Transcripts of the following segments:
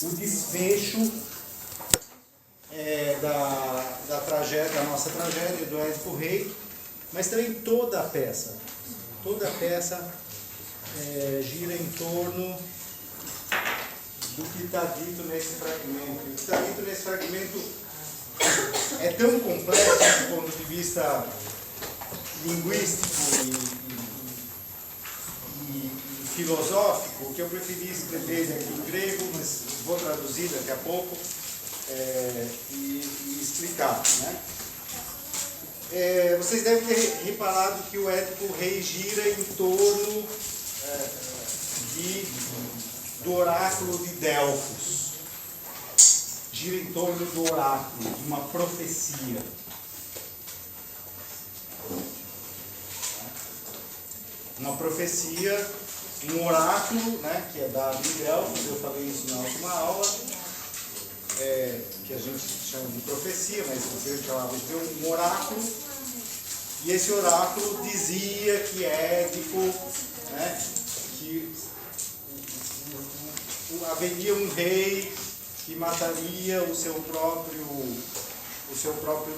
o desfecho da tragédia, da nossa tragédia, do Édipo Rei, mas também toda a peça. Toda a peça gira em torno do que está dito nesse fragmento. O que está dito nesse fragmento é tão complexo do ponto de vista linguístico e filosófico, que eu preferi escrever ele aqui em grego, mas vou traduzir daqui a pouco e explicar, né? Vocês devem ter reparado que o Édipo Rei gira em torno do oráculo de Delfos. Gira em torno do oráculo, de uma profecia. Uma profecia, um oráculo, né, que é dado em Delfos, eu falei isso na última aula, que a gente chama de profecia, mas você chamava de um oráculo, e esse oráculo dizia que Édipo, né, que haveria um rei que mataria o seu próprio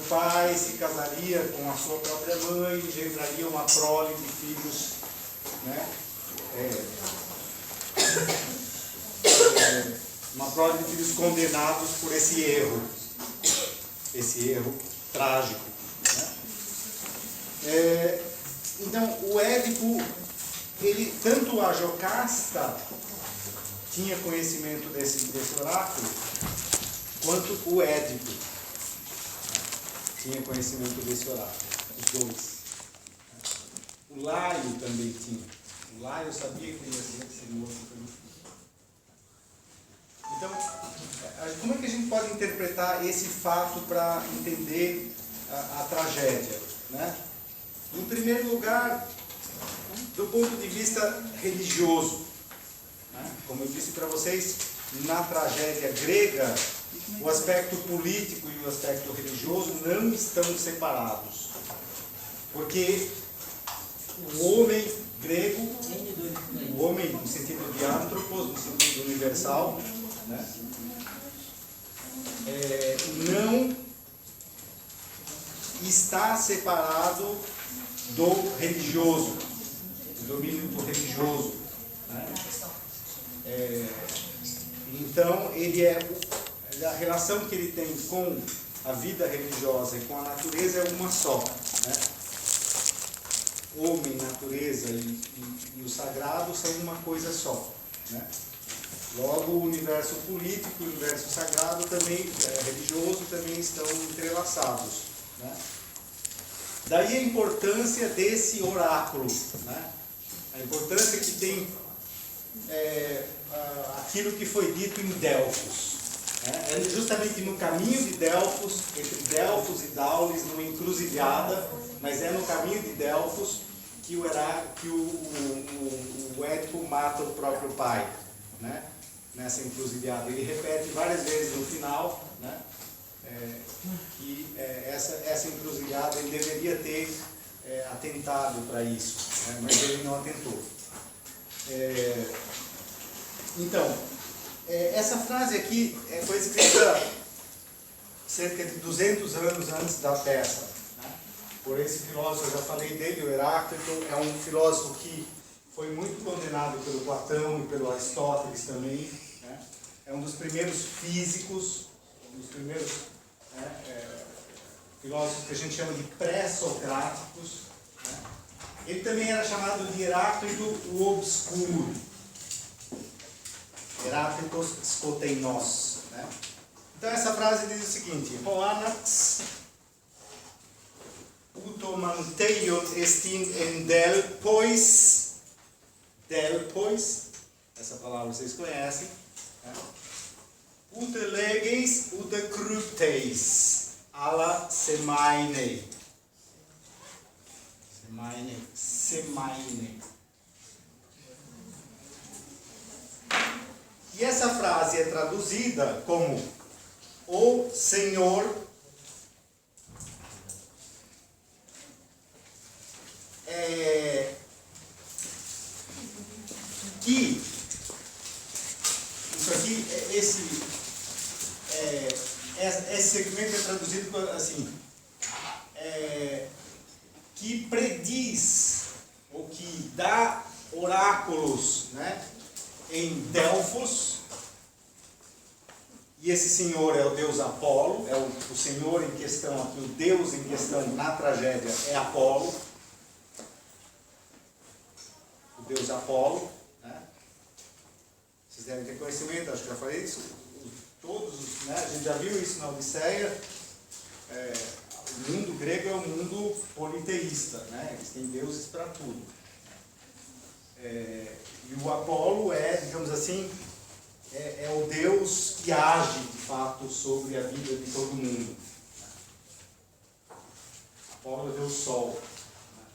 pai, se casaria com a sua própria mãe, engendraria uma prole de filhos, né? Uma prole de filhos condenados por esse erro trágico, né? Então, o Édipo, tanto a Jocasta tinha conhecimento desse oráculo, quanto o Édipo tinha conhecimento desse oráculo, os dois. O Laio também tinha. O Laio sabia que ele ia ser morto pelo filho. Então, como é que a gente pode interpretar esse fato para entender a tragédia, né? Em primeiro lugar, do ponto de vista religioso, né? Como eu disse para vocês, na tragédia grega, o aspecto político e o aspecto religioso não estão separados. Porque o homem grego, o homem no sentido de antropos, no sentido universal, né, não está separado do religioso, do domínio do religioso, né? Então, a relação que ele tem com a vida religiosa e com a natureza é uma só, né? Homem, natureza e o sagrado são uma coisa só, né? Logo, o universo político e o universo sagrado também, religioso, também estão entrelaçados, né? Daí a importância desse oráculo, né? A importância que tem aquilo que foi dito em Delfos. É justamente no caminho de Delfos, entre Delfos e Daulis, numa encruzilhada, mas é no caminho de Delfos que o Édipo mata o próprio pai, né? Nessa encruzilhada. Ele repete várias vezes no final, né? Que essa encruzilhada ele deveria ter atentado para isso, né? Mas ele não atentou. Então, essa frase aqui foi escrita cerca de 200 anos antes da peça, né? Por esse filósofo, eu já falei dele, o Heráclito, é um filósofo que foi muito condenado pelo Platão e pelo Aristóteles também, né? É um dos primeiros físicos, um dos primeiros filósofos que a gente chama de pré-socráticos, né? Ele também era chamado de Heráclito o Obscuro, Heráclitos Skoteinos, né? Então essa frase diz o seguinte: Hoanax utomanteion estin en delpois, essa palavra vocês conhecem, né? Ute leges, ute crypteis, ala semaine. E essa frase é traduzida como o Senhor que isso aqui esse segmento é traduzido assim, que prediz, ou que dá oráculos, né, em Delfos. E esse senhor é o deus Apolo, é o senhor em questão aqui, o deus em questão na tragédia é Apolo. O deus Apolo, né? Vocês devem ter conhecimento, acho que já falei isso. Todos, né? A gente já viu isso na Odisseia. O mundo grego é um mundo politeísta, né? Eles têm deuses para tudo. E o Apolo é, digamos assim, é o Deus que age, de fato, sobre a vida de todo mundo. Apolo é o Deus Sol,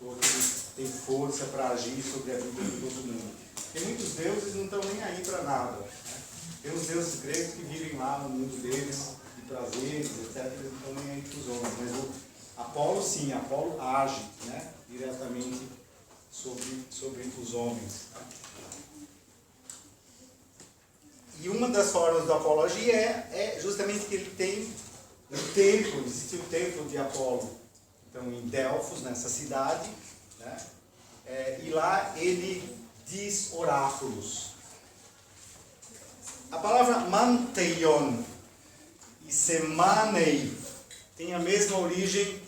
né? Ele tem força para agir sobre a vida de todo mundo. Tem muitos deuses que não estão nem aí para nada. Né? Tem os deuses gregos que vivem lá no mundo deles, de prazeres, etc. Eles não estão nem aí para os homens. Mas o Apolo, sim, Apolo age, né, diretamente sobre os homens. Tá? E uma das formas do Apolo agir é justamente que ele tem um templo, existe o templo de Apolo, então em Delfos, nessa cidade, né? E lá ele diz oráculos. A palavra manteion e semanei tem a mesma origem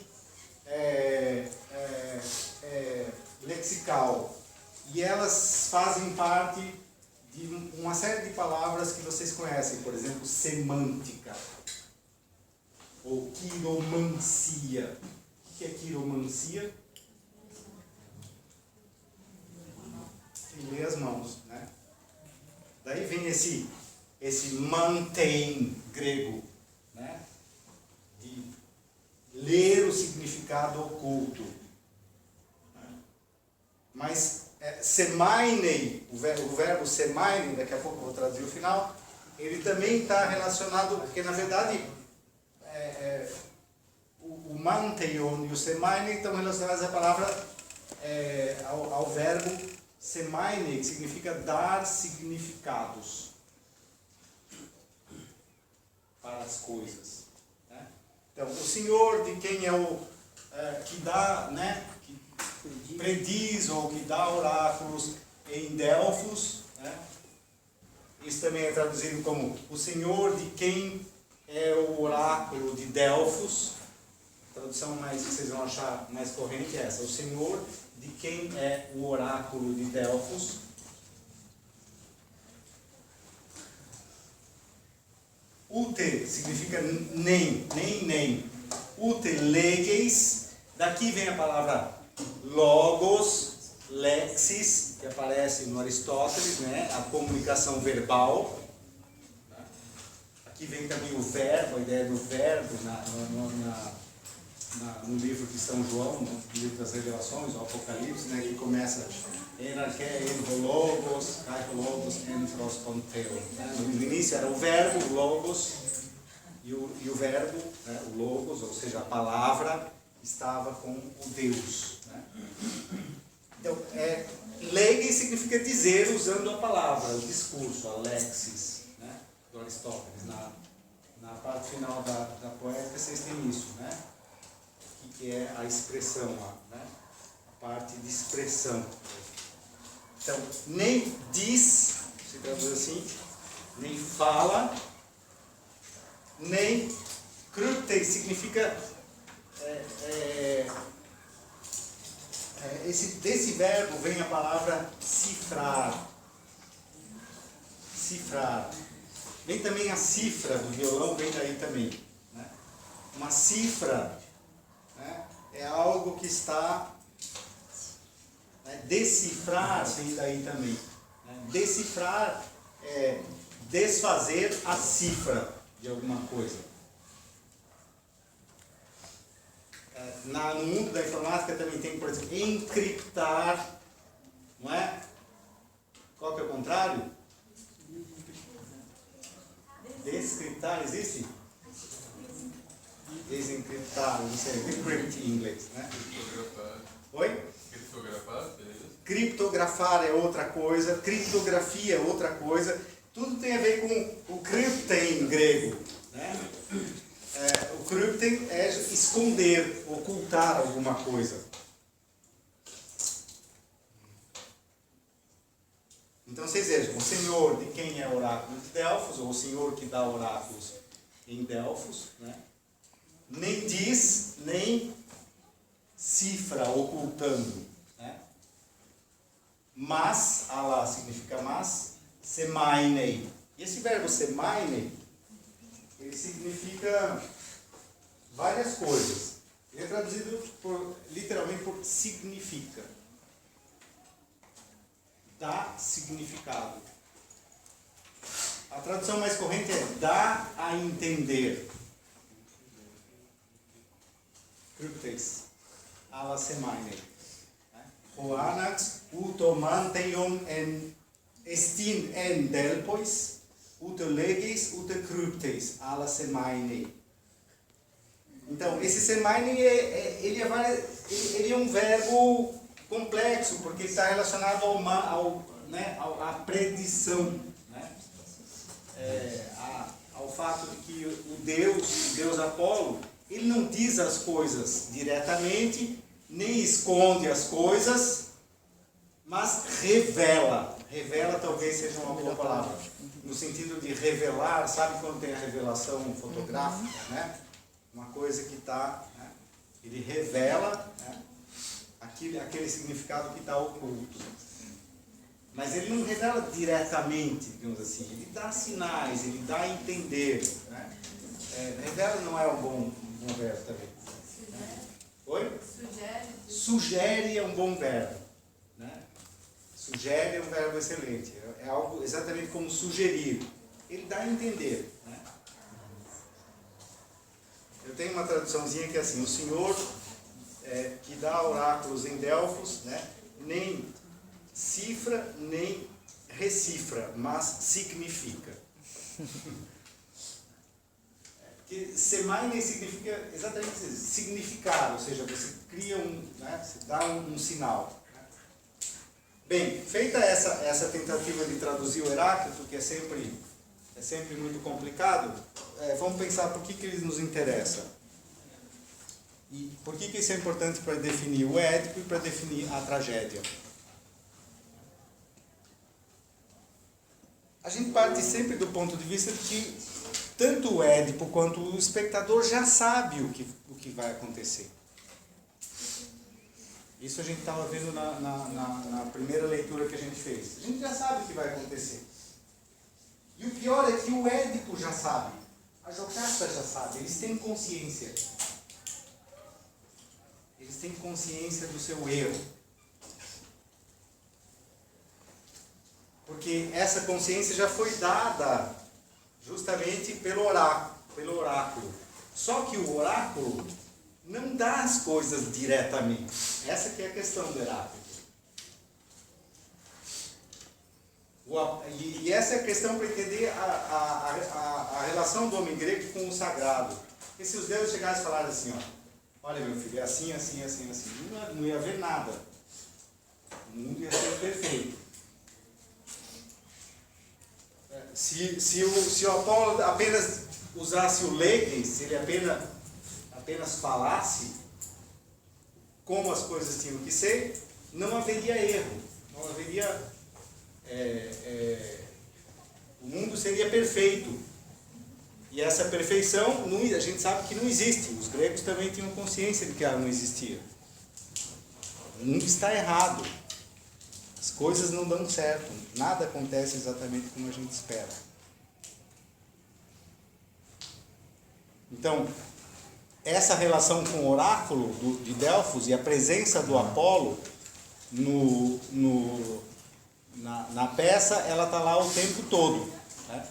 lexical, e elas fazem parte de uma série de palavras que vocês conhecem, por exemplo, semântica, ou quiromancia. O que é quiromancia? Quem lê as mãos, né? Daí vem esse mantém grego, né? De ler o significado oculto. Mas semainei, o verbo semainei, daqui a pouco eu vou traduzir o final, ele também está relacionado, porque na verdade o manteion e o semainei estão relacionados à palavra, ao verbo semainei, que significa dar significados para as coisas. Né? Então, o Senhor de quem é o que dá, né? Prediz ou que dá oráculos em Delfos, né? Isso também é traduzido como o Senhor de quem é o oráculo de Delfos. A tradução mais que vocês vão achar mais corrente é essa: o Senhor de quem é o oráculo de Delfos. Ute significa nem. Ute leges, daqui vem a palavra logos, lexis, que aparece no Aristóteles, né? A comunicação verbal. Aqui vem também o verbo, a ideia do verbo no livro de São João, no livro das Revelações, o Apocalipse, né? Que começa enarque, logos, kai logos, entros conteo. No início era o verbo, o logos, e o verbo, né? O logos, ou seja, a palavra, estava com o Deus. Né? Então, lege significa dizer usando a palavra, o discurso, a lexis, né? Do Aristóteles. Na parte final da poética vocês têm isso, né? Que é a expressão, né? A parte de expressão. Então, nem diz, se traduz assim, nem fala, nem krute significa desse verbo vem a palavra cifrar. Cifrar. Vem também a cifra do violão, vem daí também. Né? Uma cifra, né, é algo que está... decifrar vem daí também. Né? Decifrar é desfazer a cifra de alguma coisa. No mundo da informática também tem, por exemplo, encriptar, não é? Qual que é o contrário? Descriptar, existe? Desencriptar, não sei, decrypt em inglês, né? Criptografar. Oi? Criptografar, beleza? Criptografar é outra coisa, criptografia é outra coisa. Tudo tem a ver com o kryptein em grego, né? O kryptein é esconder, ocultar alguma coisa. Então vocês vejam, o Senhor de quem é oráculo de Delfos, ou o Senhor que dá oráculos em Delfos, né? Nem diz, nem cifra, ocultando, né? Mas, Allah significa mas, semainei. E esse verbo semainei, ele significa várias coisas. Ele é traduzido literalmente por significa. Dá significado. A tradução mais corrente é dá a entender. Kryptes. Ala semaine. Hoanax utomanteion en estin en delpois ut legis ut kryptes. Ala semaine. Então, esse semaine ele é um verbo complexo, porque está relacionado à predição, né? Ao fato de que o Deus Apolo, ele não diz as coisas diretamente, nem esconde as coisas, mas revela. Revela talvez seja uma boa palavra, no sentido de revelar, sabe quando tem a revelação fotográfica, né? Uma coisa que está, né? Ele revela, né? Aquele significado que está oculto. Mas ele não revela diretamente, digamos assim. Ele dá sinais, ele dá a entender, né? Revela não é um bom verbo também. Oi? Sugere é um bom verbo, né? Sugere é um verbo excelente. É algo exatamente como sugerir. Ele dá a entender, né? Eu tenho uma traduçãozinha que é assim: o Senhor que dá oráculos em Delfos, né? Nem cifra, nem recifra, mas significa. Porque semaine significa exatamente isso, significar, ou seja, você cria né? Você dá um sinal. Bem, feita essa tentativa de traduzir o Heráclito, que é sempre muito complicado, vamos pensar por que ele nos interessa. E por que isso é importante para definir o Édipo e para definir a tragédia? A gente parte sempre do ponto de vista de que tanto o Édipo quanto o espectador já sabe o que vai acontecer. Isso a gente estava vendo na primeira leitura que a gente fez. A gente já sabe o que vai acontecer. E o pior é que o Édipo já sabe. A Jocasta já sabe. Eles têm consciência. Eles têm consciência do seu erro. Porque essa consciência já foi dada justamente pelo oráculo. Só que o oráculo não dá as coisas diretamente. Essa que é a questão do Heráclito. E essa é a questão para entender a relação do homem grego com o sagrado. Porque se os deuses chegassem e falassem assim, ó, olha meu filho, é assim, assim, assim, assim, não ia haver nada. O mundo ia ser perfeito. Se o Apolo apenas usasse o leges, se ele apenas falasse como as coisas tinham que ser, não haveria erro, não haveria... o mundo seria perfeito. E essa perfeição, a gente sabe que não existe. Os gregos também tinham consciência de que ela não existia. O mundo está errado. As coisas não dão certo. Nada acontece exatamente como a gente espera. Então, essa relação com o oráculo de Delfos e a presença do Apolo na peça, ela está lá o tempo todo, né?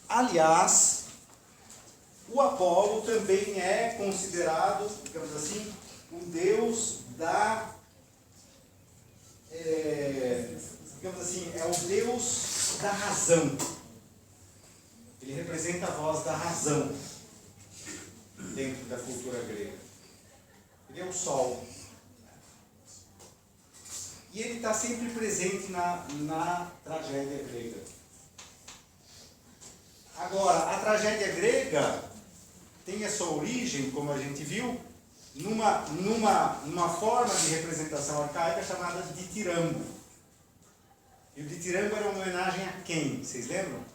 Aliás, o Apolo também é considerado, digamos assim, o deus digamos assim, é o deus da razão. Ele representa a voz da razão dentro da cultura grega. Ele é o sol. E ele está sempre presente na tragédia grega. Agora, a tragédia grega tem a sua origem, como a gente viu, numa forma de representação arcaica chamada de ditirambo. E o ditirambo era uma homenagem a quem? Vocês lembram?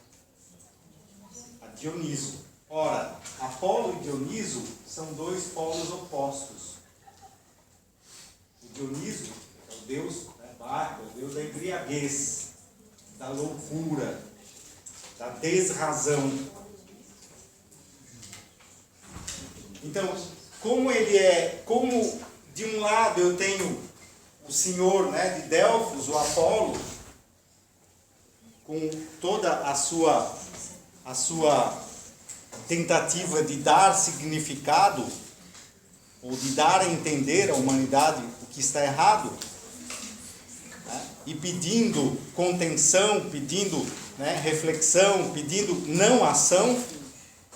A Dioniso. Ora, Apolo e Dioniso são dois polos opostos. O Dioniso é o deus Baco, o deus da embriaguez, da loucura, da desrazão. Então, como de um lado eu tenho o senhor, né, de Delfos, o Apolo, com toda a sua tentativa de dar significado, ou de dar a entender à humanidade o que está errado, né, e pedindo contenção, pedindo, né, reflexão, pedindo não ação.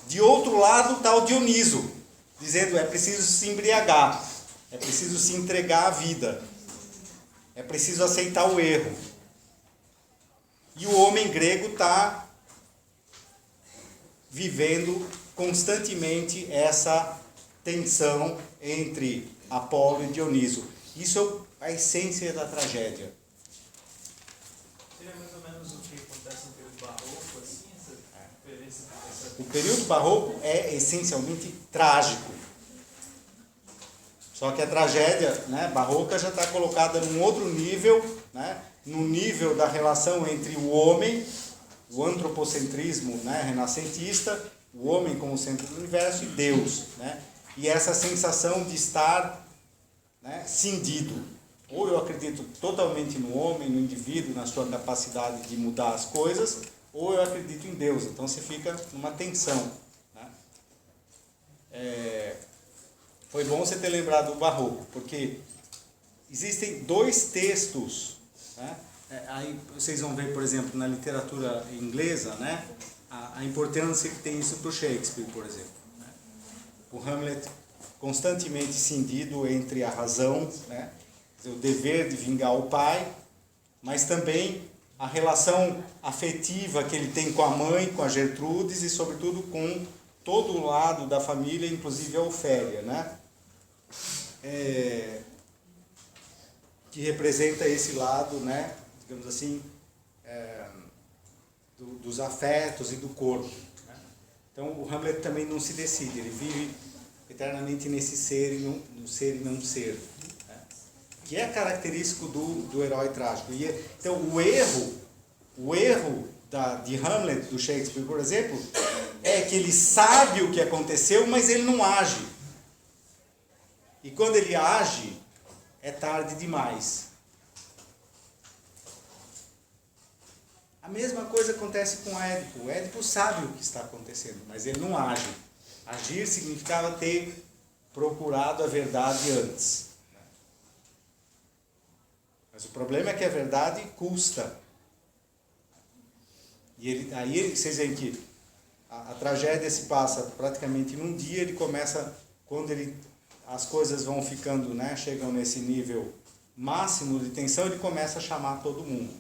De outro lado está o Dioniso, dizendo: é preciso se embriagar, é preciso se entregar à vida, é preciso aceitar o erro. E o homem grego está vivendo constantemente essa tensão entre Apolo e Dioniso. Isso é a essência da tragédia. Seria mais ou menos o que acontece no período barroco, assim, essa diferença? O período barroco é essencialmente trágico. Só que a tragédia, né, barroca já está colocada num outro nível, né, no nível da relação entre o homem, o antropocentrismo, né, renascentista, o homem como centro do universo, e Deus, né, e essa sensação de estar, né, cindido. Ou eu acredito totalmente no homem, no indivíduo, na sua capacidade de mudar as coisas, ou eu acredito em Deus. Então você fica numa tensão, né? Foi bom você ter lembrado do barroco, porque existem dois textos, né? Aí vocês vão ver, por exemplo, na literatura inglesa, né, a importância que tem isso para o Shakespeare, por exemplo, né? O Hamlet constantemente cindido entre a razão, né, o dever de vingar o pai, mas também a relação afetiva que ele tem com a mãe, com a Gertrudes, e sobretudo com todo o lado da família, inclusive a Ofélia, né? Que representa esse lado, né, digamos assim, dos afetos e do corpo, né? Então o Hamlet também não se decide, ele vive eternamente nesse ser e no ser e não ser, né? Que é característico do herói trágico. Então o erro de Hamlet, do Shakespeare, por exemplo, é que ele sabe o que aconteceu, mas ele não age. E quando ele age, é tarde demais. A mesma coisa acontece com Édipo. O Édipo sabe o que está acontecendo, mas ele não age. Agir significava ter procurado a verdade antes. Mas o problema é que a verdade custa. E aí vocês veem que a tragédia se passa praticamente num dia. Ele começa, quando as coisas vão ficando, né, chegam nesse nível máximo de tensão, ele começa a chamar todo mundo.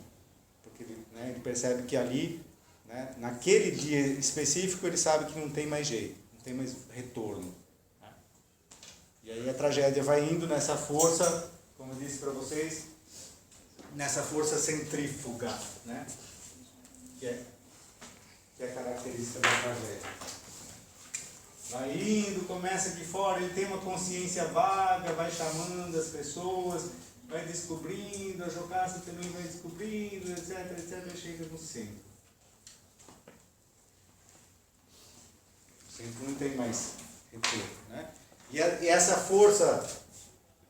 Porque ele percebe que ali, né, naquele dia específico, ele sabe que não tem mais jeito, não tem mais retorno, né? E aí a tragédia vai indo nessa força, como eu disse para vocês, nessa força centrífuga, né, que é característica da tragédia. Vai indo, começa de fora, ele tem uma consciência vaga, vai chamando as pessoas, vai descobrindo, a Jocasta também vai descobrindo, etc, etc, chega no centro. O centro não tem mais retorno, né? E essa força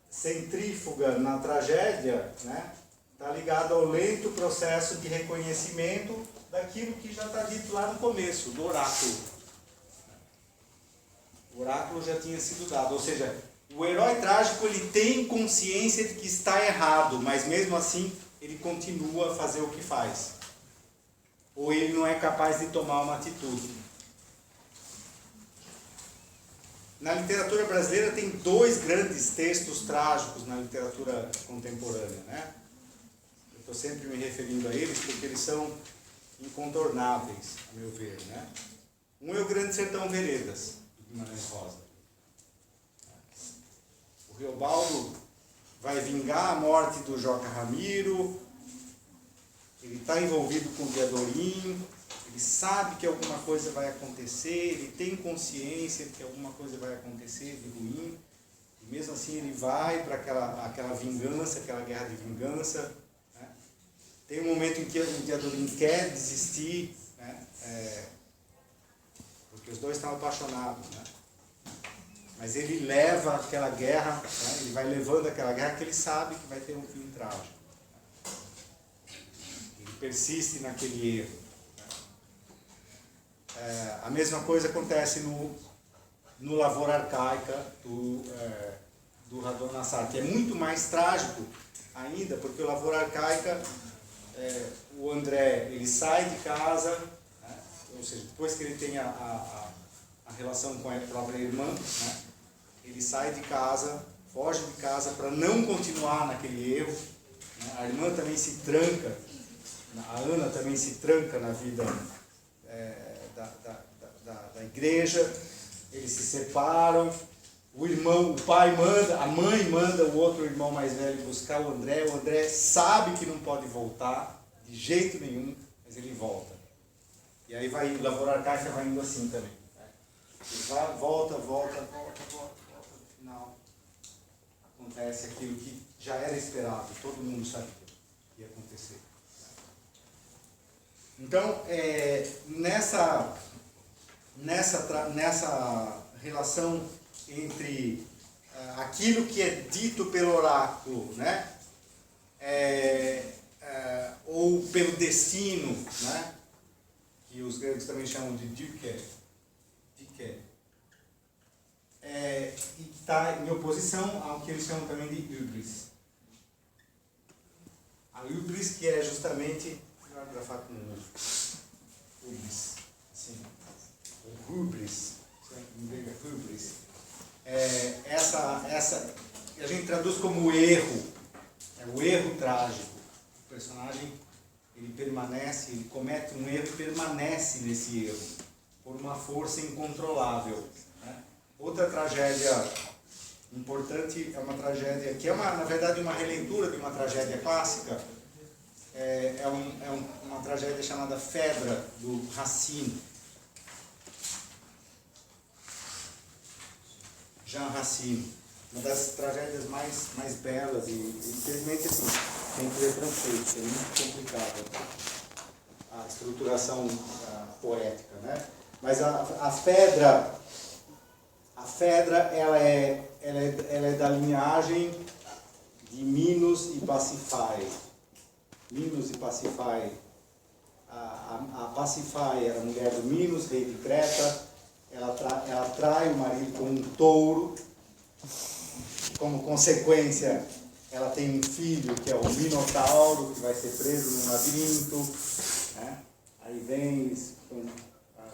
centrífuga na tragédia, né, está ligada ao lento processo de reconhecimento daquilo que já está dito lá no começo, do oráculo. O oráculo já tinha sido dado, ou seja, o herói trágico ele tem consciência de que está errado, mas mesmo assim ele continua a fazer o que faz. Ou ele não é capaz de tomar uma atitude. Na literatura brasileira tem dois grandes textos trágicos na literatura contemporânea, né? estou sempre me referindo a eles porque eles são incontornáveis, a meu ver, né? Um é o Grande Sertão Veredas, do Guimarães Rosa. O Reobaldo vai vingar a morte do Joca Ramiro, ele está envolvido com o Diadorim, ele sabe que alguma coisa vai acontecer, ele tem consciência de que alguma coisa vai acontecer de ruim, e mesmo assim ele vai para aquela vingança, aquela guerra de vingança. Né? Tem um momento em que o Diadorim quer desistir, né? Porque os dois estão apaixonados, né? Mas ele leva aquela guerra, né? Ele vai levando aquela guerra que ele sabe que vai ter um fim trágico. Ele persiste naquele erro. A mesma coisa acontece no Lavoura Arcaica do Radon Nassar, que é muito mais trágico ainda, porque o Lavoura Arcaica, o André, ele sai de casa, né? Ou seja, depois que ele tem a relação com a própria irmã, né? Ele sai de casa, foge de casa para não continuar naquele erro. Né? A irmã também se tranca, a Ana também se tranca na vida da igreja, eles se separam, o pai manda, a mãe manda o outro irmão mais velho buscar o André sabe que não pode voltar, de jeito nenhum, mas ele volta. E aí vai, o Lavoura Arcaica vai indo assim também. Ele vai, volta, no final acontece aquilo que já era esperado, todo mundo sabia que ia acontecer. Então, nessa relação entre aquilo que é dito pelo oráculo, né? Ou pelo destino, né? Que os gregos também chamam de dike, e está em oposição ao que eles chamam também de hubris. A hubris, que é justamente, vou grafar com hubris, sim, o hubris, em grego é hubris, essa a gente traduz como erro, é o erro trágico. O personagem, ele permanece, ele comete um erro e permanece nesse erro, por uma força incontrolável. Né? Outra tragédia importante é uma tragédia que é, na verdade, uma releitura de uma tragédia clássica. Uma tragédia chamada Fedra, do Racine. Jean Racine. Uma das tragédias mais belas e, infelizmente, assim, tem que ler francês, é muito complicado a estruturação poética, né? Mas a Fedra, ela é da linhagem de Minos e Pasífae. Minos e Pasífae. A Pasífae era mulher do Minos, rei de Creta. Ela trai o marido com um touro. Como consequência, ela tem um filho que é o Minotauro, que vai ser preso num labirinto. Né? Aí vem, eles estão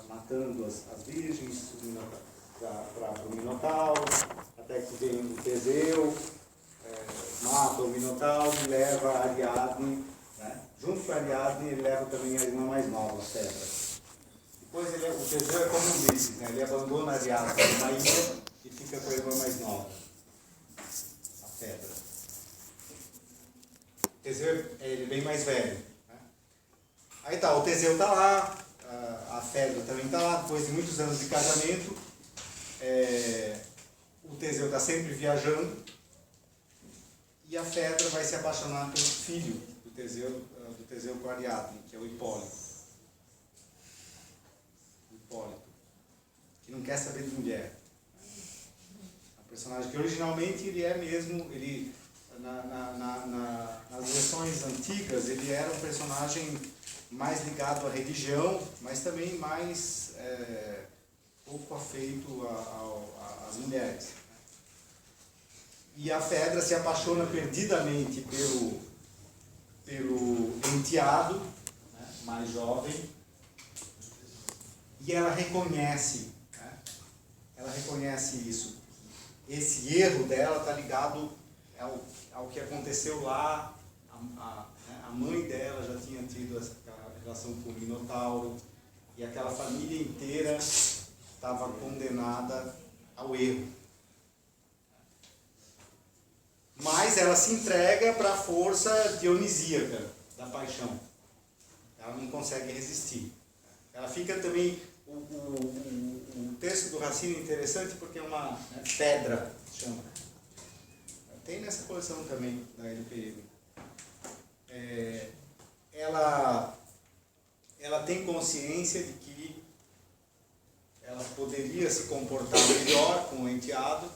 matando as virgens, subindo para o Minotauro, até que vem o Teseu, mata o Minotauro e leva a Ariadne. Né? Junto com a Ariadne, ele leva também a irmã mais nova, a Fedra. Depois o Teseu é como Ulisses, né? Ele abandona a Ariadne na ilha e fica com a irmã mais nova, a Fedra. O Teseu ele é bem mais velho. Né? Aí tá, o Teseu está lá, a Fedra também está lá, depois de muitos anos de casamento. O Teseu está sempre viajando e a Fedra vai se apaixonar pelo filho do Teseu com a Ariadne, que é o Hipólito. Que não quer saber de mulher. É um personagem que originalmente ele é mesmo, nas versões antigas, ele era um personagem mais ligado à religião, mas também mais pouco afeito às mulheres. E a Fedra se apaixona perdidamente pelo enteado, né, mais jovem, e ela reconhece isso. Esse erro dela está ligado ao que aconteceu lá há a mãe dela já tinha tido aquela relação com o Minotauro, e aquela família inteira estava condenada ao erro. Mas ela se entrega para a força dionisíaca da paixão. Ela não consegue resistir. Ela fica também... O texto do Racine é interessante porque é uma pedra, chama. Tem nessa coleção também da LPM. Ela tem consciência de que ela poderia se comportar melhor com o enteado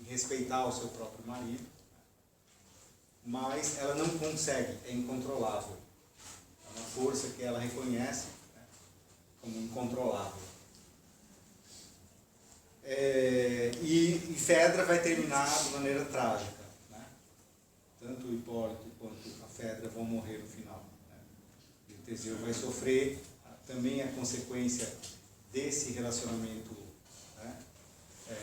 e respeitar o seu próprio marido, mas ela não consegue, é incontrolável. É uma força que ela reconhece como incontrolável. E Fedra vai terminar de maneira trágica, né? Tanto o Hipólito quanto a Fedra vão morrer no final, né? E o Teseu vai sofrer também a consequência desse relacionamento, né,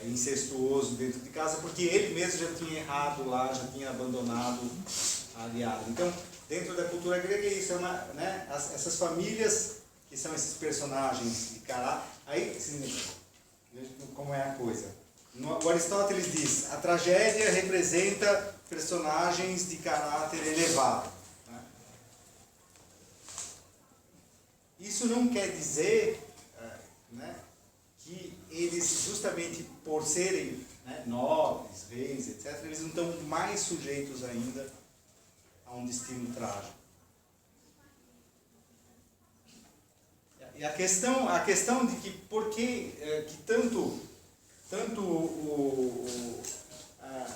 incestuoso dentro de casa, porque ele mesmo já tinha errado lá, já tinha abandonado a aliada. Então, dentro da cultura grega é isso, né, essas famílias que são esses personagens de caráter. Aí, veja como é a coisa. O Aristóteles diz, a tragédia representa personagens de caráter elevado. Né? Isso não quer dizer, né, que eles, justamente por serem, né, nobres, reis, etc., eles não estão mais sujeitos ainda a um destino trágico. E a questão de que por que tanto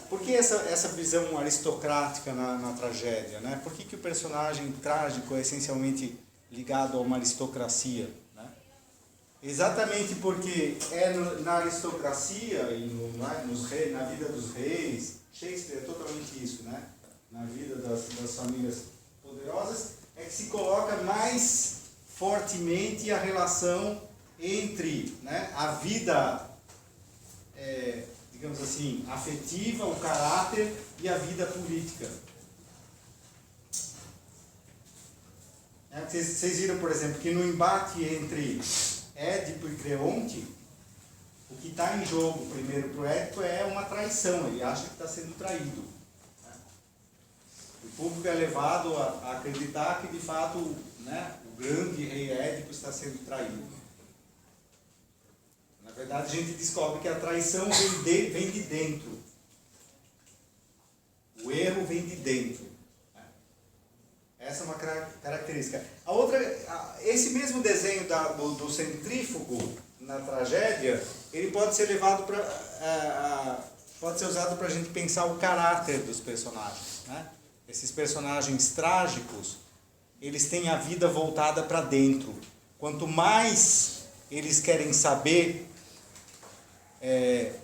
por que essa visão aristocrática na tragédia, né? Por que o personagem trágico é essencialmente ligado a uma aristocracia, né? Exatamente porque na aristocracia e na vida dos reis, Shakespeare é totalmente isso, né? Na vida das famílias poderosas, é que se coloca mais fortemente a relação entre, né, a vida, digamos assim, afetiva, o caráter e a vida política. Vocês viram, por exemplo, que no embate entre Édipo e Creonte, o que está em jogo primeiro para o Édipo é uma traição, ele acha que está sendo traído. O público é levado a acreditar que, de fato, né, o grande rei Édipo está sendo traído. Na verdade, a gente descobre que a traição vem de dentro. O erro vem de dentro. Essa é uma característica. A outra, esse mesmo desenho do centrífugo na tragédia, ele pode ser levado pode ser usado para a gente pensar o caráter dos personagens, né? Esses personagens trágicos, eles têm a vida voltada para dentro. Quanto mais eles querem saber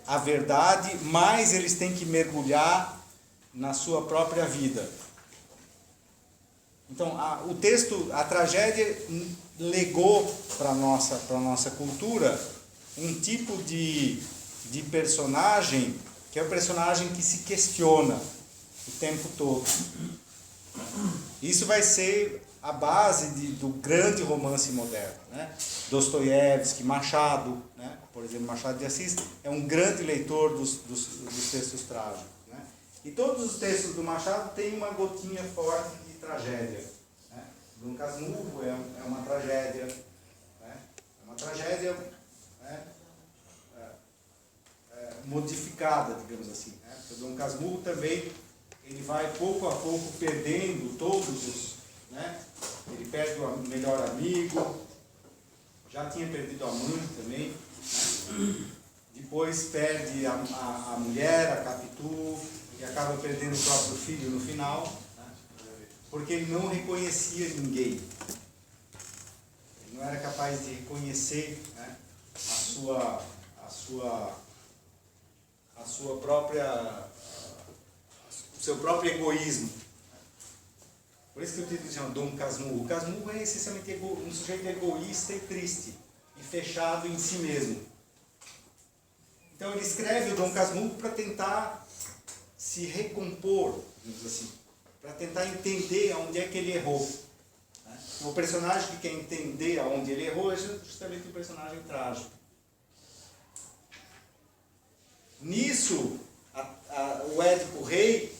a verdade, mais eles têm que mergulhar na sua própria vida. Então, o texto, a tragédia, legou para a nossa cultura um tipo de personagem que é o personagem que se questiona o tempo todo. Isso vai ser a base do grande romance moderno, né? Dostoiévski, Machado, né? Por exemplo, Machado de Assis é um grande leitor dos textos trágicos, né? E todos os textos do Machado têm uma gotinha forte de tragédia, né? Dom Casmurro é uma tragédia, né? É uma tragédia, né, modificada, digamos assim, né? Porque o Dom Casmurro também ele vai pouco a pouco perdendo todos os, né? Ele perde o melhor amigo, já tinha perdido a mãe também, né? Depois perde a mulher, a Capitu, e acaba perdendo o próprio filho no final, né? Porque ele não reconhecia ninguém. Ele não era capaz de reconhecer, né, o seu próprio egoísmo. Por isso que o título chama Dom Casmurro. O Casmurro é essencialmente um sujeito egoísta e triste, e fechado em si mesmo. Então ele escreve o Dom Casmurro para tentar se recompor, digamos assim, para tentar entender aonde é que ele errou. Né? O personagem que quer entender aonde ele errou é justamente o personagem trágico. Nisso, o Édipo Rei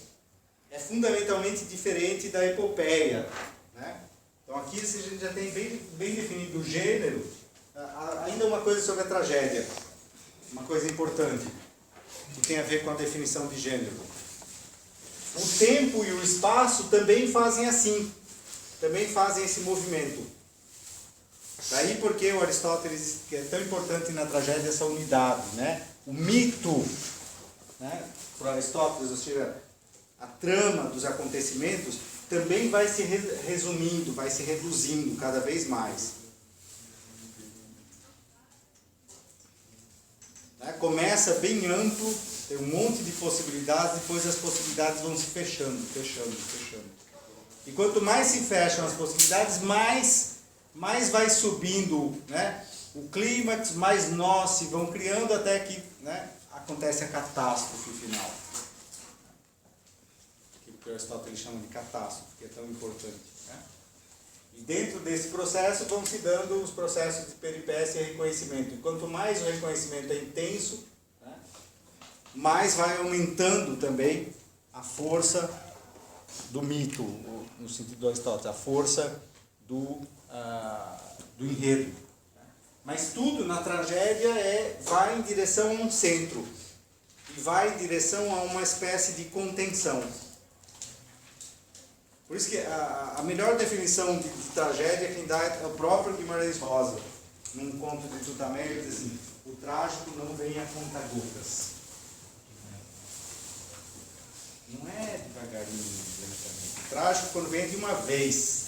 é fundamentalmente diferente da epopeia. Né? Então aqui a gente já tem bem definido o gênero. Ainda uma coisa sobre a tragédia, uma coisa importante, que tem a ver com a definição de gênero. O tempo e o espaço também fazem assim, também fazem esse movimento. Daí porque o Aristóteles, que é tão importante na tragédia, essa unidade, né? O mito, né? Para Aristóteles, ou seja, a trama dos acontecimentos, também vai se resumindo, vai se reduzindo cada vez mais. Começa bem amplo, tem um monte de possibilidades, depois as possibilidades vão se fechando. E quanto mais se fecham as possibilidades, mais vai subindo, né, o clímax, mais nós se vão criando até que, né, acontece a catástrofe final. Aquilo que Aristóteles chama de catástrofe, que é tão importante. Né? E dentro desse processo vão se dando os processos de peripécia e reconhecimento. E quanto mais o reconhecimento é intenso, né, mais vai aumentando também a força do mito, no sentido do Aristóteles, a força do enredo. Mas tudo na tragédia vai em direção a um centro, e vai em direção a uma espécie de contenção. Por isso que a melhor definição de tragédia quem dá é o próprio Guimarães Rosa. Num conto de Tutameia, ele diz assim: o trágico não vem a conta-gotas. Não é devagarinho, lentamente. O trágico, quando vem de uma vez.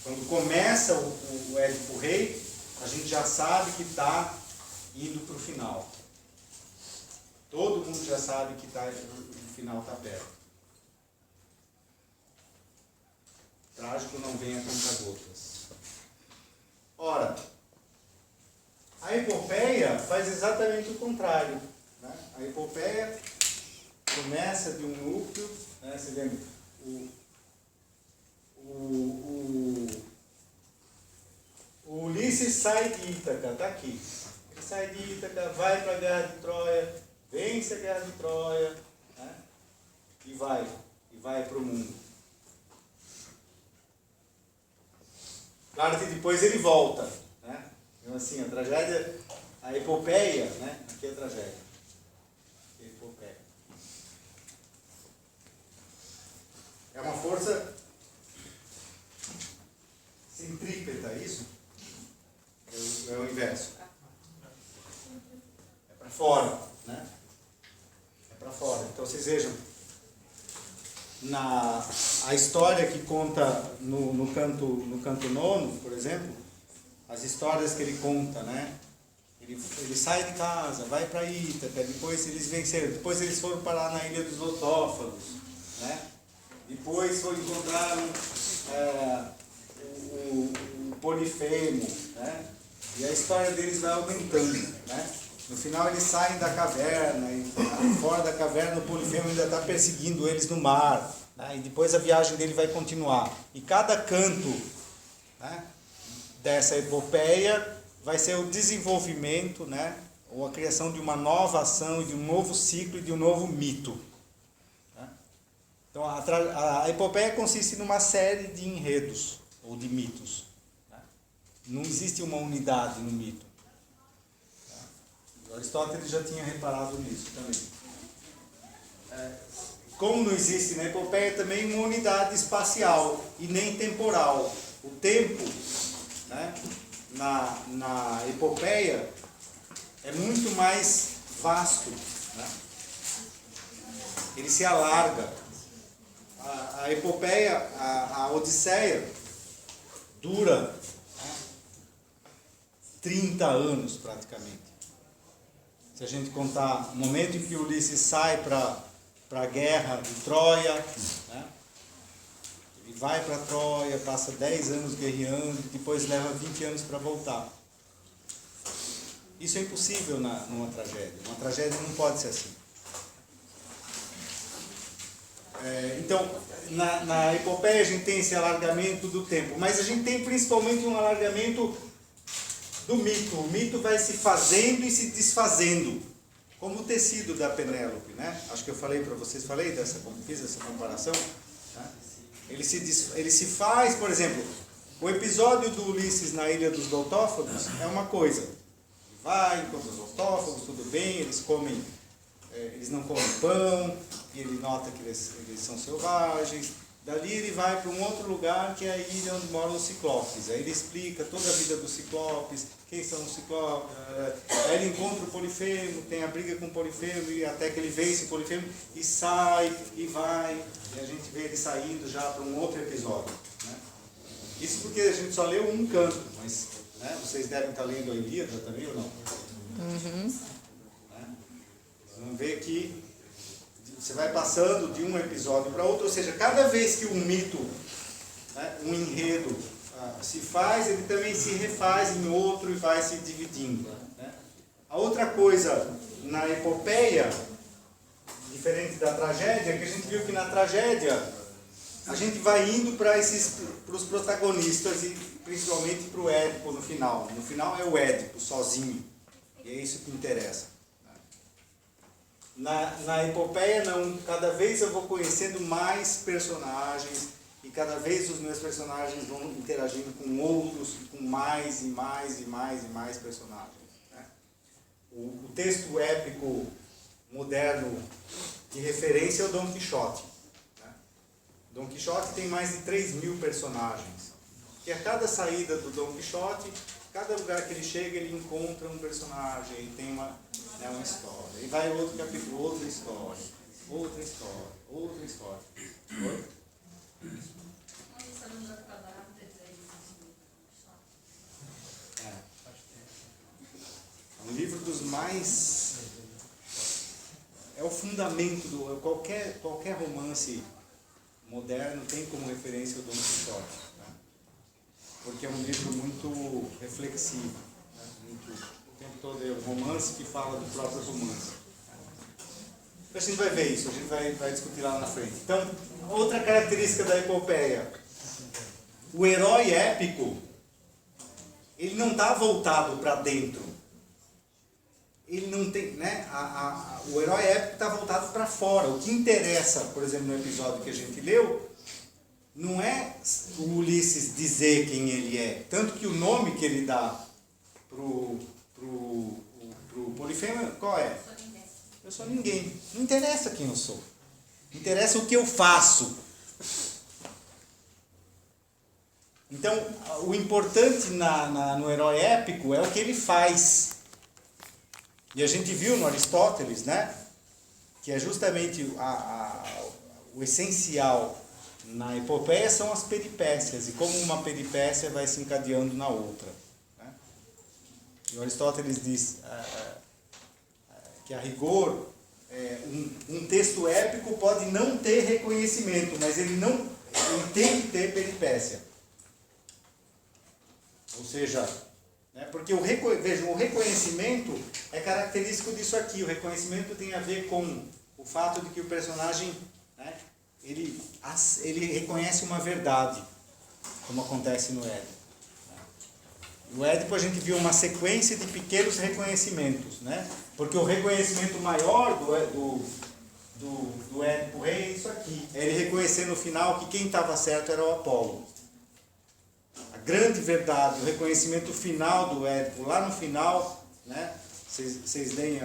Quando começa o Édipo Rei, a gente já sabe que está indo para o final. Todo mundo já sabe que o final está perto. Trágico não vem a conta-gotas. Ora, a epopeia faz exatamente o contrário. Né? A epopeia começa de um núcleo, né? Você lembra? O Ulisses sai de Ítaca, está aqui. Ele sai de Ítaca, vai para a Guerra de Troia, vence a Guerra de Troia, né? e vai para o mundo. Claro que depois ele volta, né? Então assim, a tragédia, a epopeia, né? Aqui é a tragédia. Epopeia. É uma força centrípeta, é isso? É o inverso. É para fora, né? É para fora. Então vocês vejam, a história que conta no canto nono, por exemplo, as histórias que ele conta, né? Ele sai de casa, vai para Ítaca, depois eles venceram, depois eles foram parar na ilha dos Lotófagos, né? Depois encontraram o Polifemo, né? E a história deles vai aumentando, né? No final eles saem da caverna, e fora da caverna o Polifemo ainda está perseguindo eles no mar, né? E depois a viagem dele vai continuar. E cada canto, né, dessa epopeia vai ser o desenvolvimento, né, ou a criação de uma nova ação, de um novo ciclo e de um novo mito. Né? Então a epopeia consiste numa série de enredos ou de mitos. Né? Não existe uma unidade no mito. Aristóteles já tinha reparado nisso também. Como não existe na epopeia também uma unidade espacial e nem temporal. O tempo, né, na epopeia é muito mais vasto. Né? Ele se alarga. A epopeia, a Odisseia, dura 30 anos praticamente. Se a gente contar o momento em que Ulisses sai para a guerra de Troia, né? Ele vai para Troia, passa 10 anos guerreando, depois leva 20 anos para voltar. Isso é impossível numa tragédia. Uma tragédia não pode ser assim. Então, na epopeia a gente tem esse alargamento do tempo, mas a gente tem principalmente um alargamento do mito. O mito vai se fazendo e se desfazendo, como o tecido da Penélope, né? Acho que eu falei para vocês, fiz essa comparação. Tá? Ele se faz, por exemplo, o episódio do Ulisses na Ilha dos Doutófagos é uma coisa. Ele vai, encontra os doutófagos, tudo bem, eles não comem pão, e ele nota que eles são selvagens. Dali ele vai para um outro lugar, que é a ilha onde moram os ciclopes. Aí ele explica toda a vida dos ciclopes, quem são os ciclopes. Aí ele encontra o Polifemo, tem a briga com o Polifemo, e até que ele vence o Polifemo, e sai, e vai. E a gente vê ele saindo já para um outro episódio. Né? Isso porque a gente só leu um canto, mas né, vocês devem estar lendo a Ilíada também ou não? Uhum. Né? Vocês vão ver que você vai passando de um episódio para outro, ou seja, cada vez que um mito, né, um enredo se faz, ele também se refaz em outro e vai se dividindo. Né? A outra coisa na epopeia, diferente da tragédia, é que a gente viu que na tragédia a gente vai indo para os protagonistas e principalmente para o Édipo no final. No final é o Édipo sozinho, e é isso que interessa. Na epopeia não, cada vez eu vou conhecendo mais personagens e cada vez os meus personagens vão interagindo com outros, com mais e mais e mais e mais personagens. Né? O texto épico moderno de referência é o Dom Quixote. Né? Dom Quixote tem mais de 3.000 personagens, que a cada saída do Dom Quixote, cada lugar que ele chega, ele encontra um personagem, ele tem uma história. E vai outro capítulo, outra história, outra história, outra história. Oi? É um livro dos mais... É o fundamento do... Qualquer romance moderno tem como referência o Dom Quixote. Né? Porque é um livro muito reflexivo. Né? O tempo todo é um romance que fala do próprio romance. A gente vai ver isso, a gente vai discutir lá na frente. Então, outra característica da epopeia. O herói épico, ele não está voltado para dentro. Ele não tem, né? O herói épico está voltado para fora. O que interessa, por exemplo, no episódio que a gente leu, não é o Ulisses dizer quem ele é. Tanto que o nome que ele dá pro Polifemo, qual é? Eu sou ninguém. Não interessa quem eu sou. Interessa o que eu faço. Então, o importante no herói épico é o que ele faz. E a gente viu no Aristóteles, né? Que é justamente o essencial na epopeia são as peripécias. E como uma peripécia vai se encadeando na outra. Né? E o Aristóteles diz que a rigor, um texto épico pode não ter reconhecimento, mas ele tem que ter peripécia. Ou seja, né, porque o reconhecimento é característico disso aqui. O reconhecimento tem a ver com o fato de que o personagem, né, ele reconhece uma verdade, como acontece no Édipo. No Édipo a gente viu uma sequência de pequenos reconhecimentos, né? Porque o reconhecimento maior do Édipo rei é isso aqui. É ele reconhecer no final que quem estava certo era o Apolo. A grande verdade, o reconhecimento final do Édipo, lá no final, né? Vocês leem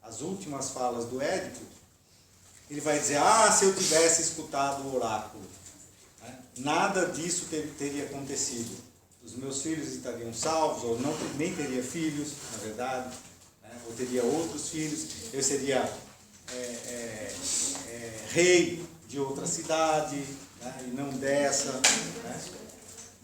as últimas falas do Édipo, ele vai dizer, se eu tivesse escutado o oráculo, né? Nada disso teria acontecido. Os meus filhos estariam salvos, ou nem teria filhos, na verdade, né? Ou teria outros filhos, eu seria rei de outra cidade, né? E não dessa. Né?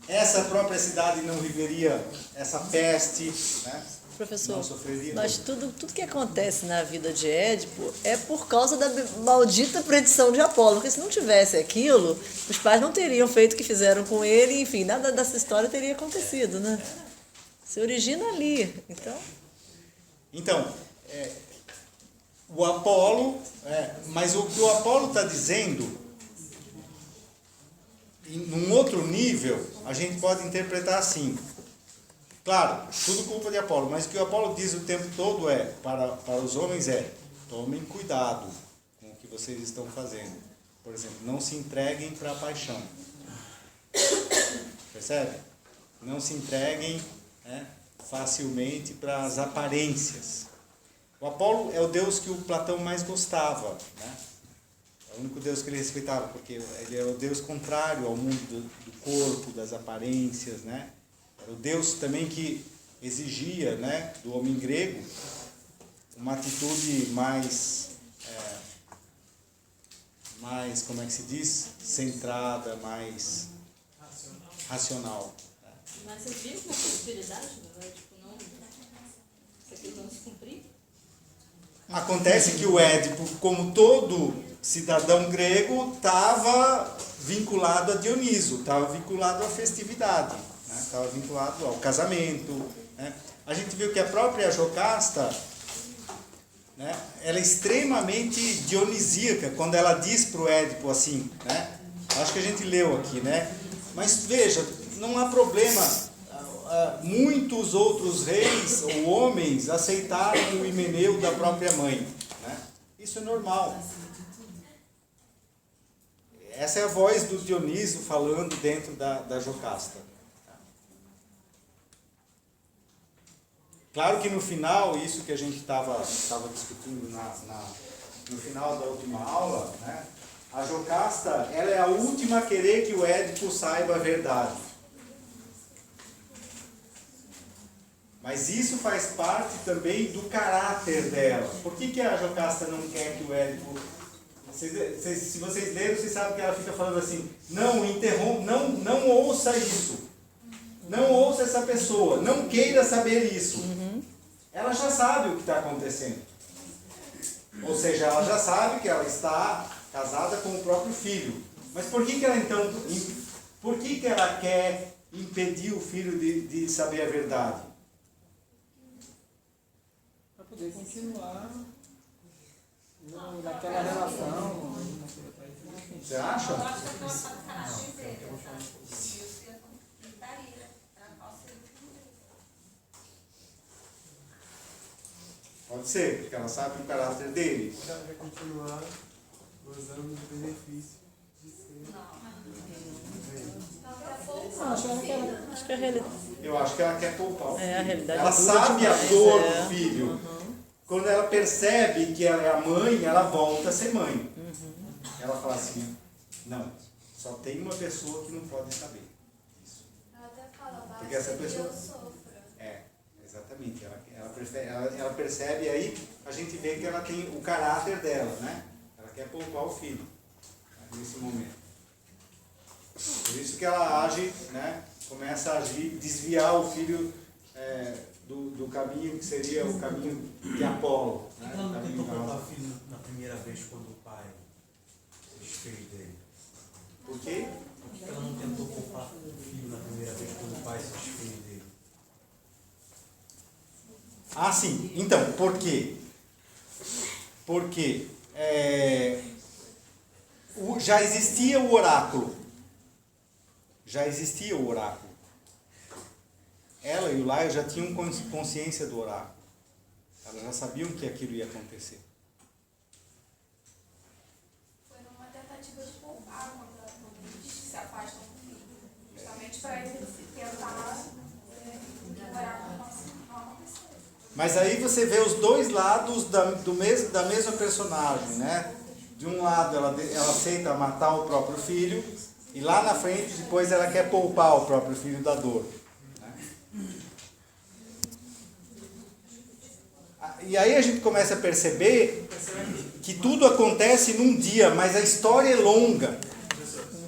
Essa própria cidade não viveria essa peste, né? Professor, não sofreria. mas tudo que acontece na vida de Édipo é por causa da maldita predição de Apolo, porque se não tivesse aquilo, os pais não teriam feito o que fizeram com ele, enfim, nada dessa história teria acontecido, né? Se origina ali, então... Então, o Apolo, mas o que o Apolo está dizendo, num outro nível, a gente pode interpretar assim. Claro, tudo culpa de Apolo, mas o que o Apolo diz o tempo todo para os homens tomem cuidado com o que vocês estão fazendo. Por exemplo, não se entreguem para a paixão. Percebe? Não se entreguem facilmente para as aparências. O Apolo é o Deus que o Platão mais gostava, né? É o único Deus que ele respeitava, porque ele é o Deus contrário ao mundo do corpo, das aparências, né? Era o Deus também que exigia, né, do homem grego uma atitude mais, como é que se diz? Centrada, mais racional. Mas vocês viram como a possibilidade do Édipo não se cumprir? Acontece que o Édipo, como todo cidadão grego, estava vinculado a Dioniso, estava vinculado à festividade, né? Estava vinculado ao casamento, né? A gente viu que a própria Jocasta, né, ela é extremamente dionisíaca quando ela diz para o Édipo assim, né? Acho que a gente leu aqui, né? Mas veja, não há problema, muitos outros reis ou homens aceitaram o himeneu da própria mãe, né? Isso é normal. Essa é a voz do Dioniso falando dentro da Jocasta. Claro que no final, isso que a gente estava discutindo no final da última aula, né? A Jocasta, ela é a última a querer que o Édipo saiba a verdade. Mas isso faz parte também do caráter dela. Por que a Jocasta não quer que o Édipo... Se vocês leram, vocês sabem que ela fica falando assim, não ouça isso. Não ouça essa pessoa. Não queira saber isso. Ela já sabe o que está acontecendo. Ou seja, ela já sabe que ela está casada com o próprio filho. Mas por que ela então... Por que ela quer impedir o filho de saber a verdade? Para poder continuar naquela relação. Você acha? Eu acho que é uma sacanagem dele, sabe? Pode ser, porque ela sabe o caráter dele. Ela vai continuar gozando do benefício de ser. Acho que a realidade. Eu acho que ela quer poupar o filho. A realidade Ela dura sabe a demais, dor do filho. Quando ela percebe que ela é a mãe, ela volta a ser mãe. Ela fala assim, não, só tem uma pessoa que não pode saber isso. Ela até fala, Porque essa basta que pessoa- eu sofra. Exatamente. Ela percebe, aí a gente vê que ela tem o caráter dela, né? Ela quer poupar o filho, né, nesse momento. Por isso que ela age, né? Começa a agir, desviar o filho do caminho que seria o caminho de Apolo. Por Né? que ela O não caminho tentou da poupar razão. o filho na primeira vez quando o pai se desfez dele? Por quê? Por que ela não tentou poupar o filho na primeira vez quando o pai se desfez dele? Ah, sim. Então, por quê? Porque já existia o oráculo. Já existia o oráculo. Ela e o Laio já tinham consciência do oráculo. Elas já sabiam que aquilo ia acontecer. Foi numa tentativa de poupar quando eles se afastam do filho. Justamente para ele tentar demorar com não acontecer. Mas aí você vê os dois lados da mesma personagem, né? De um lado ela aceita matar o próprio filho, e lá na frente depois ela quer poupar o próprio filho da dor. E aí a gente começa a perceber que tudo acontece num dia, mas a história é longa.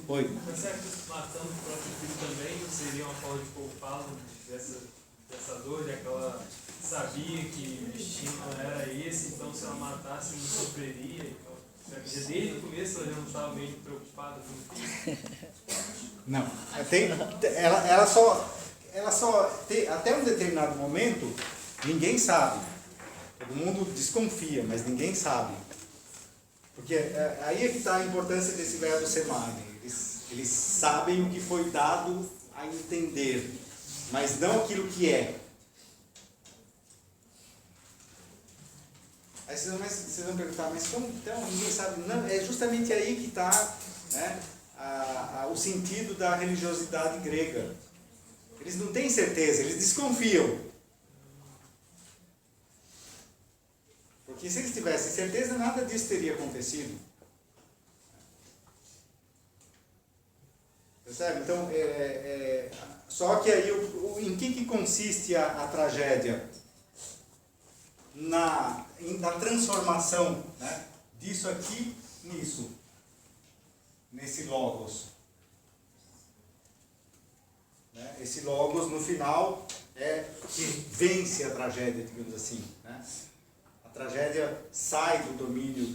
Oi. Mas será que matando o próprio filho também não seria uma forma de poupá-lo dessa dor, já que ela sabia que o destino não era esse, então se ela matasse não sofreria? Então, será que desde o começo ela já não estava meio preocupada com o filho? Não. Ela só tem, até um determinado momento, ninguém sabe. Todo mundo desconfia, mas ninguém sabe. Porque aí é que está a importância desse verbo semane. Eles sabem o que foi dado a entender, mas não aquilo que é. Aí vocês vão perguntar, mas como então ninguém sabe? Não, é justamente aí que está, né, o sentido da religiosidade grega. Eles não têm certeza, eles desconfiam. Porque se eles tivessem certeza, nada disso teria acontecido. Percebe? Então, só que aí, em que consiste a tragédia? Na transformação, né, disso aqui nisso. Nesse logos. Né? Esse logos, no final, é que vence a tragédia, digamos assim. Né? A tragédia sai do domínio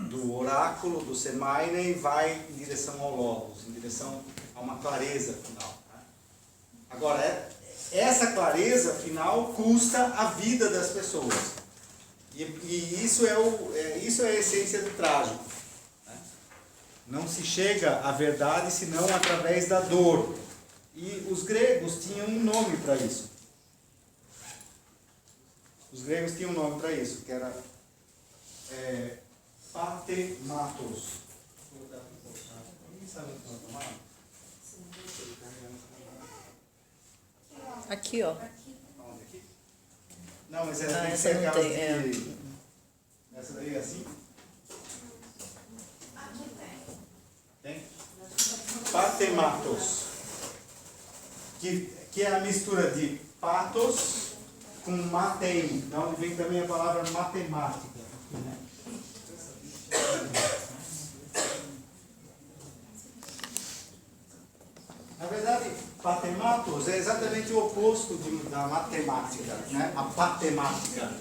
do oráculo, do semaine, e vai em direção ao logos, em direção a uma clareza final. Né? Agora, essa clareza final custa a vida das pessoas. E isso é a essência do trágico. Né? Não se chega à verdade senão através da dor. E os gregos tinham um nome para isso. Os gregos tinham um nome para isso, que era patematos. Ninguém sabe o que é tomar? Aqui, ó. Onde? Aqui? Não, mas essa Ah, tem que essa ser não aquela tem, de... Essa daí é assim? Aqui tem. Tem? Patematos. Que é a mistura de patos com matei. Da onde vem também a palavra matemática. Né? Na verdade, patematos é exatamente o oposto da matemática, né? A patemática.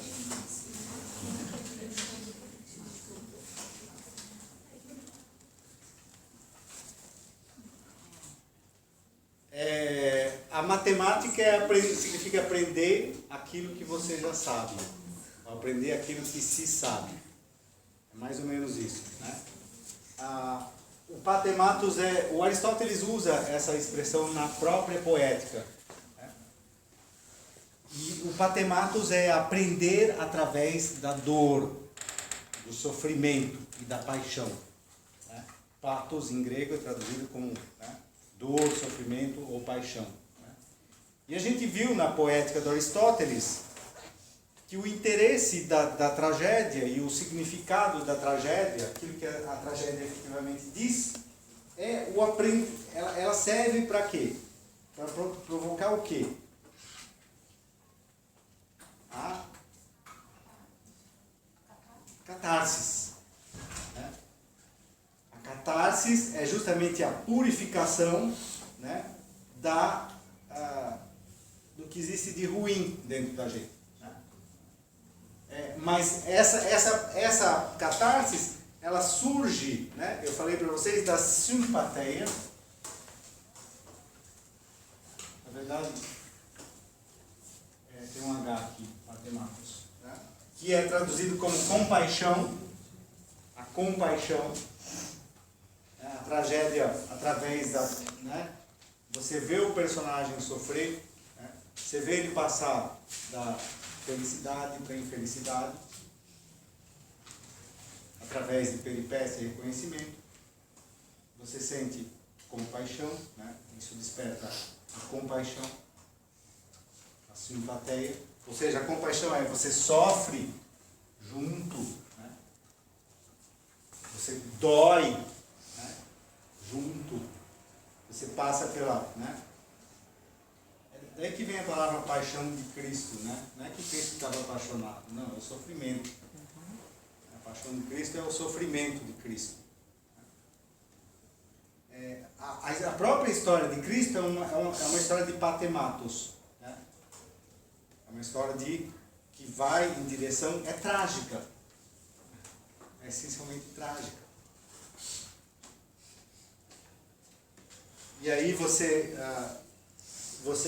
A matemática significa aprender aquilo que você já sabe, aprender aquilo que se sabe. É mais ou menos isso, né? O patematos o Aristóteles usa essa expressão na própria poética. Né? E o patematos é aprender através da dor, do sofrimento e da paixão. Né? Patos em grego é traduzido como, né, dor, sofrimento ou paixão. Né? E a gente viu na poética do Aristóteles que o interesse da tragédia e o significado da tragédia, aquilo que a tragédia efetivamente diz, ela serve para quê? Para provocar o quê? A catarsis. Né? A catarsis é justamente a purificação, né, do que existe de ruim dentro da gente. Mas essa catarsis, ela surge, né? Eu falei para vocês da simpatia. Na verdade, tem um H aqui, patematos, né? Que é traduzido como compaixão, a compaixão, né? A tragédia através da... Né? Você vê o personagem sofrer, né? Você vê ele passar da felicidade para infelicidade, através de peripécia e reconhecimento. Você sente compaixão, né? Isso desperta a compaixão, a simpatia. Ou seja, a compaixão é você sofre junto, né? Você dói, né, junto, você passa pela... Né? Daí que vem a palavra paixão de Cristo, né? Não é que Cristo estava apaixonado, não, é o sofrimento. A paixão de Cristo é o sofrimento de Cristo. A própria história de Cristo é uma história de patematos. Né? É uma história que vai em direção... É trágica. É essencialmente trágica. E aí você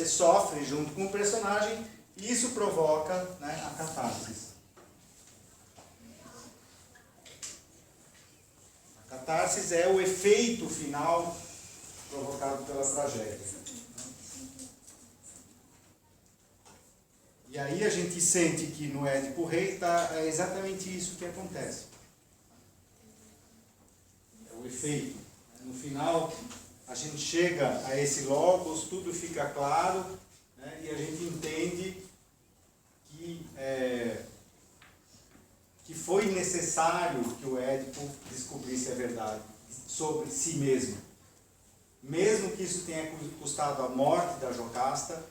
sofre junto com o personagem E isso provoca, né, a catarse. A catarse é o efeito final provocado pela tragédia. E aí a gente sente que no Édipo Rei é exatamente isso que acontece. É o efeito. No final, a gente chega a esse logos, tudo fica claro, né, e a gente entende que foi necessário que o Édipo descobrisse a verdade sobre si mesmo. Mesmo que isso tenha custado a morte da Jocasta.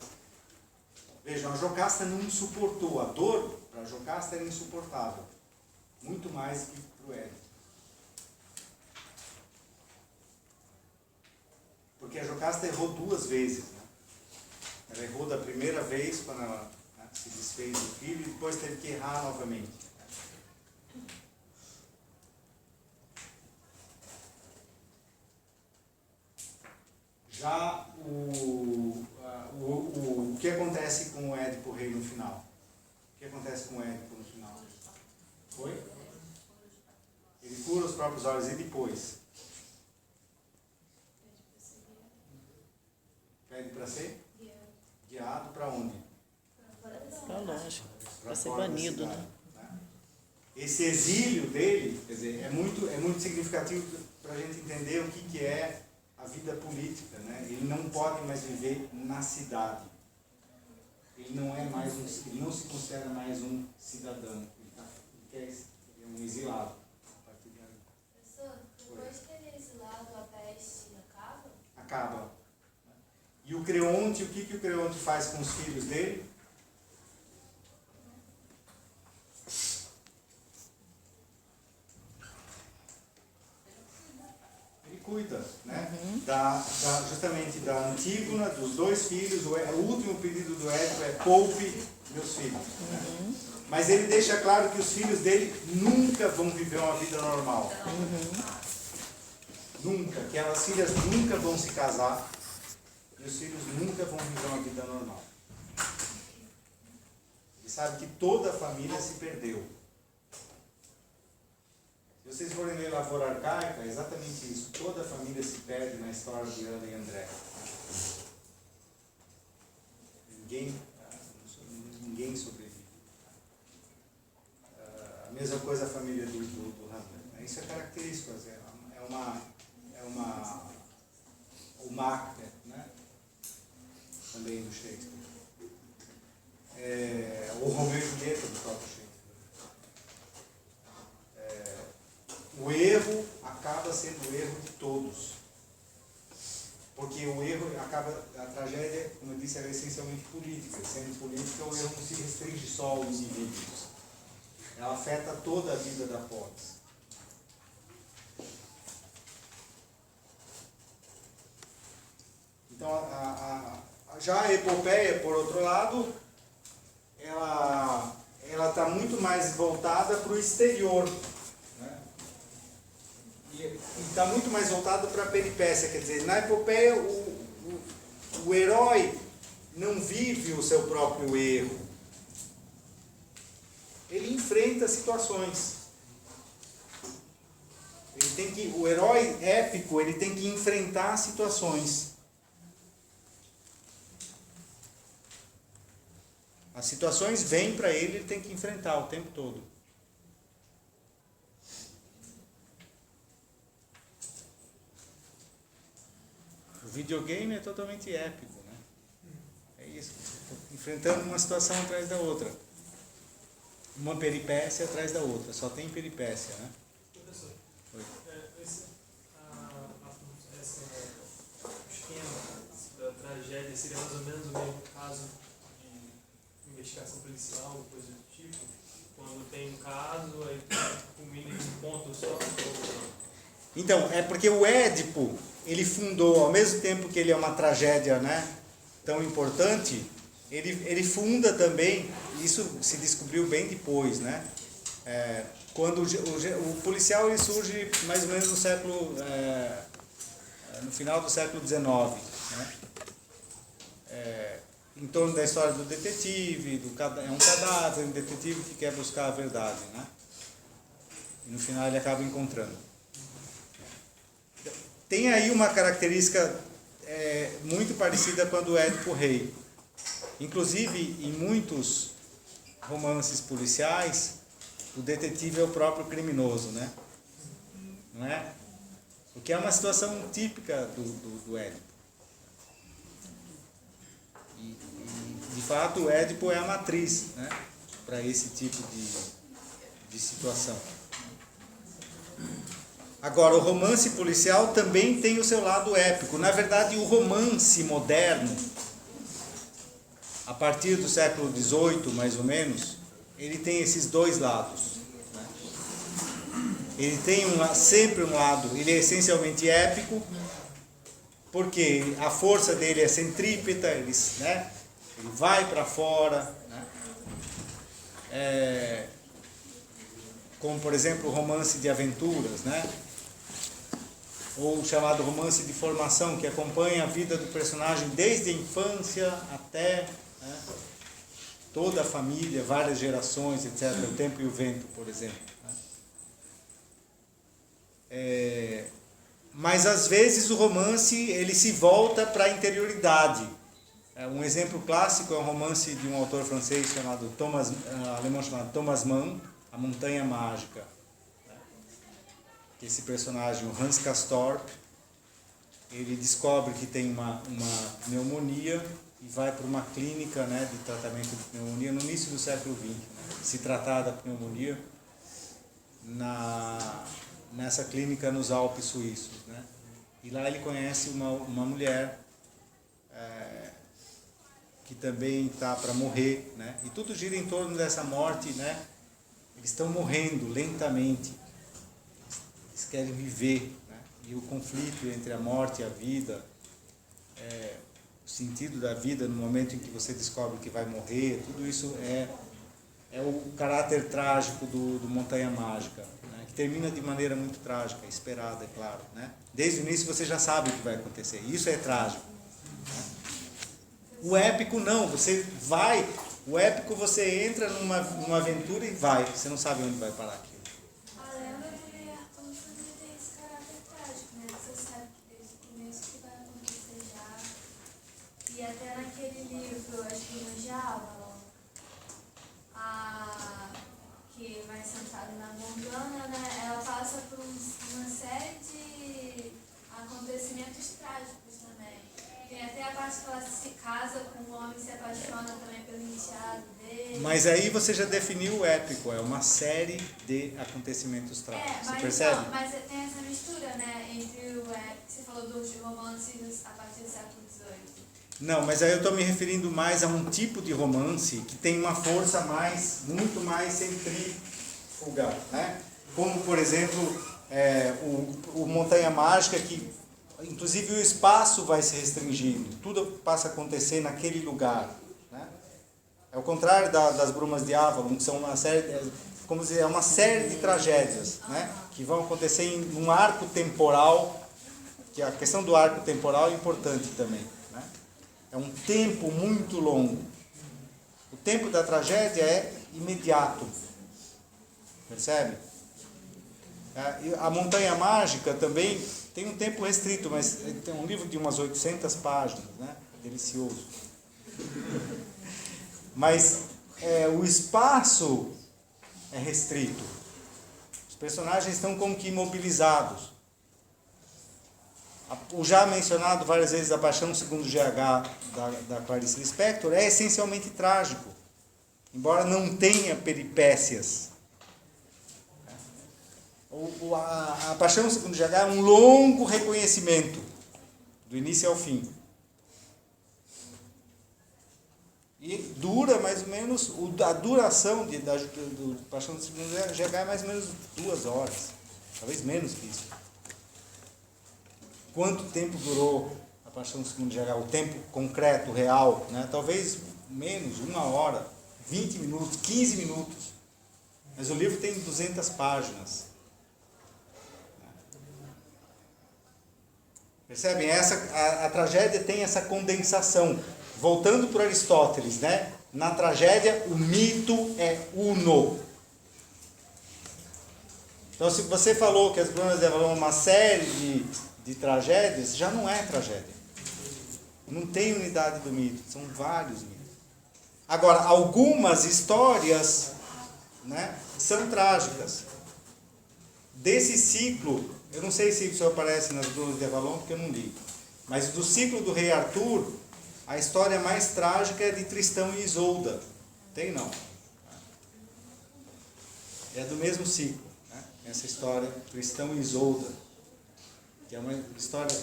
Vejam, a Jocasta não suportou. A dor para a Jocasta era insuportável. Muito mais que para o Édipo. Porque a Jocasta errou 2 vezes. Né? Ela errou da primeira vez, quando ela, né, se desfez do filho, e depois teve que errar novamente. Já o que acontece com o Édipo Rei no final? O que acontece com o Édipo no final? Foi? Ele fura os próprios olhos e depois? Pede para ser? Guiado para onde? Para longe. Para ser fora da banido, cidade, né? Esse exílio dele, quer dizer, é muito significativo para a gente entender o que é a vida política, né? Ele não pode mais viver na cidade. Ele não se considera mais um cidadão. Ele é um exilado. Professor, depois que ele é exilado, a peste acaba? Acaba. E o Creonte, o que o Creonte faz com os filhos dele? Cuida, né? Justamente da Antígona, dos 2 filhos. O último pedido do Édipo é: poupe meus filhos. Né? Mas ele deixa claro que os filhos dele nunca vão viver uma vida normal. Nunca. Que as filhas nunca vão se casar e os filhos nunca vão viver uma vida normal. Ele sabe que toda a família se perdeu. Se vocês forem ler Lavoura Arcaica, é exatamente isso. Toda a família se perde na história de Ana e André. Ninguém sobrevive. A mesma coisa a família do Hamlet. Isso é característico. O Macbeth, né? Também do Shakespeare. O Romeu e Julieta do próprio Shakespeare. O erro acaba sendo o erro de todos. Porque o erro a tragédia, como eu disse, é essencialmente política. Sendo política, o erro não se restringe só aos indivíduos. Ela afeta toda a vida da polis. Então, já a epopeia, por outro lado, ela está muito mais voltada para o exterior. E está muito mais voltado para a peripécia, quer dizer, na epopeia o herói não vive o seu próprio erro. Ele enfrenta situações. O herói épico, ele tem que enfrentar situações. As situações vêm para ele tem que enfrentar o tempo todo. O videogame é totalmente épico, né? É isso, enfrentando uma situação atrás da outra. Uma peripécia atrás da outra, só tem peripécia, né? Professor, Oi. esse esquema da tragédia seria mais ou menos o mesmo caso de investigação policial ou coisa do tipo? Quando tem um caso, aí culmina em um ponto só? Então, é porque o Édipo, ele fundou, ao mesmo tempo que ele é uma tragédia, né, tão importante, ele funda também, isso se descobriu bem depois, né? Quando o policial ele surge mais ou menos no século, no final do século XIX, né? em torno da história do detetive, é um cadáver, um detetive que quer buscar a verdade, né? E no final ele acaba encontrando. Tem aí uma característica muito parecida com a do Édipo Rei. Inclusive, em muitos romances policiais, o detetive é o próprio criminoso, né? Não é? O que é uma situação típica do Édipo. E, de fato, o Édipo é a matriz, né, para esse tipo de situação. Agora, o romance policial também tem o seu lado épico. Na verdade, o romance moderno, a partir do século XVIII, mais ou menos, ele tem esses dois lados. Né? Ele tem sempre um lado, ele é essencialmente épico, porque a força dele é centrípeta, ele vai para fora, né? Como, por exemplo, o romance de aventuras, né? Ou o chamado romance de formação, que acompanha a vida do personagem desde a infância até, né, toda a família, várias gerações, etc. O Tempo e o Vento, por exemplo. Né? Mas, às vezes, o romance ele se volta para a interioridade. Um exemplo clássico é um romance de um autor francês alemão chamado Thomas Mann, A Montanha Mágica. Esse personagem, o Hans Castorp, ele descobre que tem uma pneumonia e vai para uma clínica, né, de tratamento de pneumonia no início do século XX. Né? Se tratar da pneumonia nessa clínica nos Alpes suíços. Né? E lá ele conhece uma mulher que também está para morrer. Né? E tudo gira em torno dessa morte. Né? Eles estão morrendo lentamente. Eles querem viver, né? E o conflito entre a morte e a vida, o sentido da vida no momento em que você descobre que vai morrer, tudo isso é o caráter trágico do Montanha Mágica, né? Que termina de maneira muito trágica, esperada, é claro. Né? Desde o início você já sabe o que vai acontecer, isso é trágico. Né? O épico não, o épico você entra numa aventura e vai, você não sabe onde vai parar aquilo. E até naquele livro, acho que no Javalon, que vai sentada na Gondwana, né, ela passa por uma série de acontecimentos trágicos também. Tem até a parte que ela se casa com um homem e se apaixona também pelo enteado dele. Mas aí você já definiu o épico, é uma série de acontecimentos trágicos. Você percebe? Então, mas tem essa mistura, né, entre o épico, você falou dos romances a partir do século XVIII. Não, mas aí eu estou me referindo mais a um tipo de romance que tem uma força muito mais centrífuga, né? Como, por exemplo, o Montanha Mágica, que inclusive o espaço vai se restringindo, tudo passa a acontecer naquele lugar. Né? É o contrário das Brumas de Avalon, que são uma série de tragédias, né? Que vão acontecer em um arco temporal, que a questão do arco temporal é importante também. É um tempo muito longo. O tempo da tragédia é imediato. Percebe? A Montanha Mágica também tem um tempo restrito, mas tem um livro de umas 800 páginas, né? Delicioso. Mas o espaço é restrito. Os personagens estão como que imobilizados. O já mencionado várias vezes A Paixão segundo GH da Clarice Lispector é essencialmente trágico, embora não tenha peripécias. A Paixão segundo GH é um longo reconhecimento, do início ao fim. E dura mais ou menos, a duração do Paixão segundo GH é mais ou menos 2 horas, talvez menos que isso. Quanto tempo durou A Paixão segundo GH? O tempo concreto, real, né? Talvez menos, 1 hora, 20 minutos, 15 minutos. Mas o livro tem 200 páginas. Percebem? A tragédia tem essa condensação. voltando para Aristóteles, né? Na tragédia, o mito é uno. Então, se você falou que as Crônicas de Avalon é uma série de tragédias, já não é tragédia. Não tem unidade do mito, são vários mitos. Agora, algumas histórias, né, são trágicas. Desse ciclo, eu não sei se isso aparece nas Crônicas de Avalon, porque eu não li, mas do ciclo do rei Arthur, a história mais trágica é de Tristão e Isolda. Tem não? É do mesmo ciclo, né? Essa história, Tristão e Isolda, que é uma história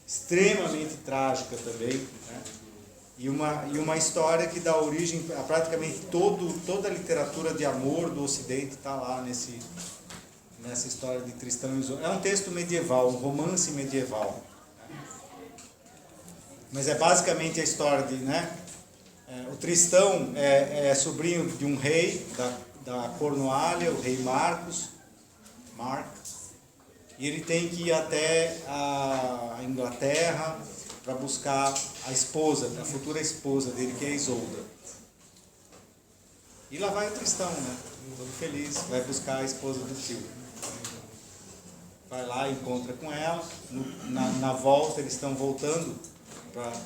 extremamente trágica também, né? E uma história que dá origem a praticamente toda a literatura de amor do Ocidente está lá nessa história de Tristão e Isolda. É um texto medieval, um romance medieval. Mas é basicamente a história de, né? O Tristão é sobrinho de um rei da Cornualha, o rei Mark, e ele tem que ir até a Inglaterra para buscar a esposa, a futura esposa dele, que é a Isolda. E lá vai o Tristão, né? Todo feliz, vai buscar a esposa do tio. Vai lá, encontra com ela, na volta eles estão voltando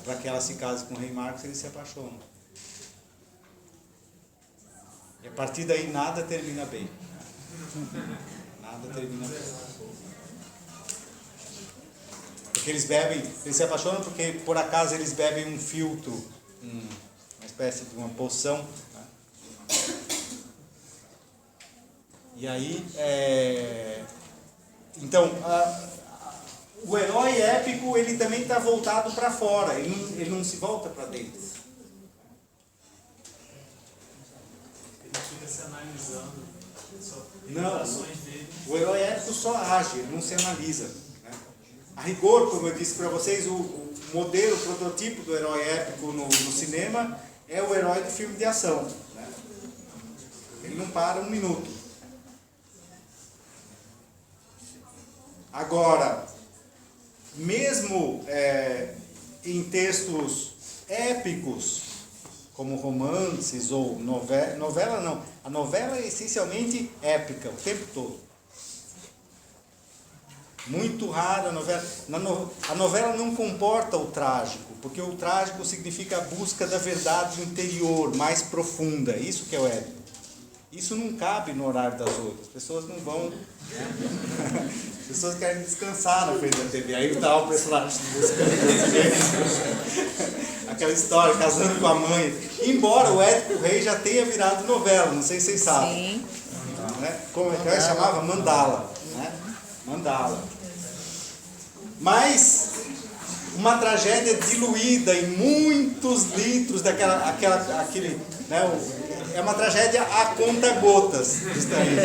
para que ela se case com o rei Marcos, eles se apaixonam. E a partir daí nada termina bem. Nada termina bem. Porque eles se apaixonam porque por acaso eles bebem um filtro, uma espécie de uma poção, né? E aí, então, o herói épico, ele também está voltado para fora, ele não se volta para dentro. Ele fica se analisando Não, as ações dele. o herói épico só age, ele não se analisa. Né? A rigor, como eu disse para vocês, o modelo, o prototipo do herói épico no cinema é o herói do filme de ação. Né? Ele não para um minuto. Agora, mesmo em textos épicos, como romances ou novela não. A novela é essencialmente épica, o tempo todo. Muito raro a novela. A novela não comporta o trágico, porque o trágico significa a busca da verdade interior, mais profunda. Isso que é o épico. Isso não cabe no horário das outras. As pessoas não vão... As pessoas querem descansar na frente da TV. Aí tá o personagem buscando. Aquela história, casando com a mãe. Embora o Édipo Rei já tenha virado novela, não sei se vocês sabem. Sim. Né? Como é que ela chamava? Mandala. Né? Mandala. Mas uma tragédia diluída em muitos litros aquele, né? É uma tragédia a conta-gotas, justamente.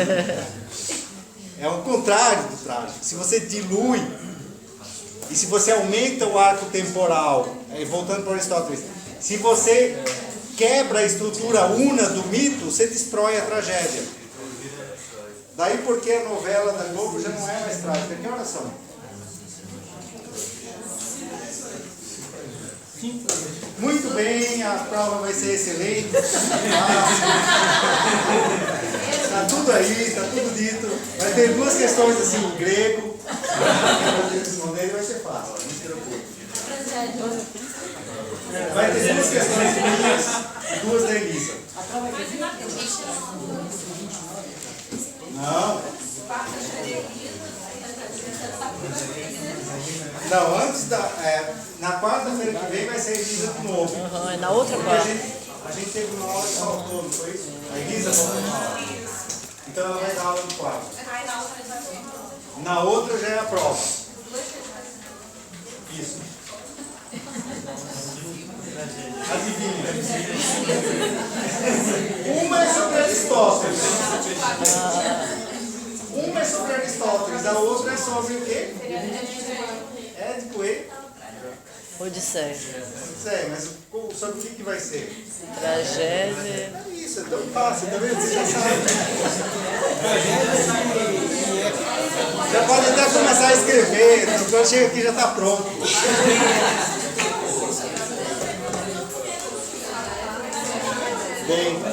É o contrário do trágico. Se você dilui e se você aumenta o arco temporal, voltando para Aristóteles, se você quebra a estrutura una do mito, você destrói a tragédia. Daí porque a novela da Globo já não é mais trágica. Que horas são? Muito bem, a prova vai ser excelente. Está tudo aí, está tudo dito. Vai ter duas questões assim em grego. Responder vai ser fácil, não se preocupe. Vai ter duas questões minhas e duas da Elisa. Não. Não, antes na quarta-feira que vem vai ser Elisa de novo. É na outra quarta. A gente teve uma aula que faltou, não foi isso? A Elisa faltou uma aula. Então ela vai dar aula de quarta. Na outra já é a prova. Isso. Adivinha. Uma é sobre Aristóteles. Uma é sobre Aristóteles, a outra é sobre o quê? Édipo e Odisseia. Odisseia, mas sobre o que vai ser? Tragédia. É isso, é tão fácil, tá vendo? Você já sabe. Já pode até começar a escrever, quando chega aqui já está pronto. Bem,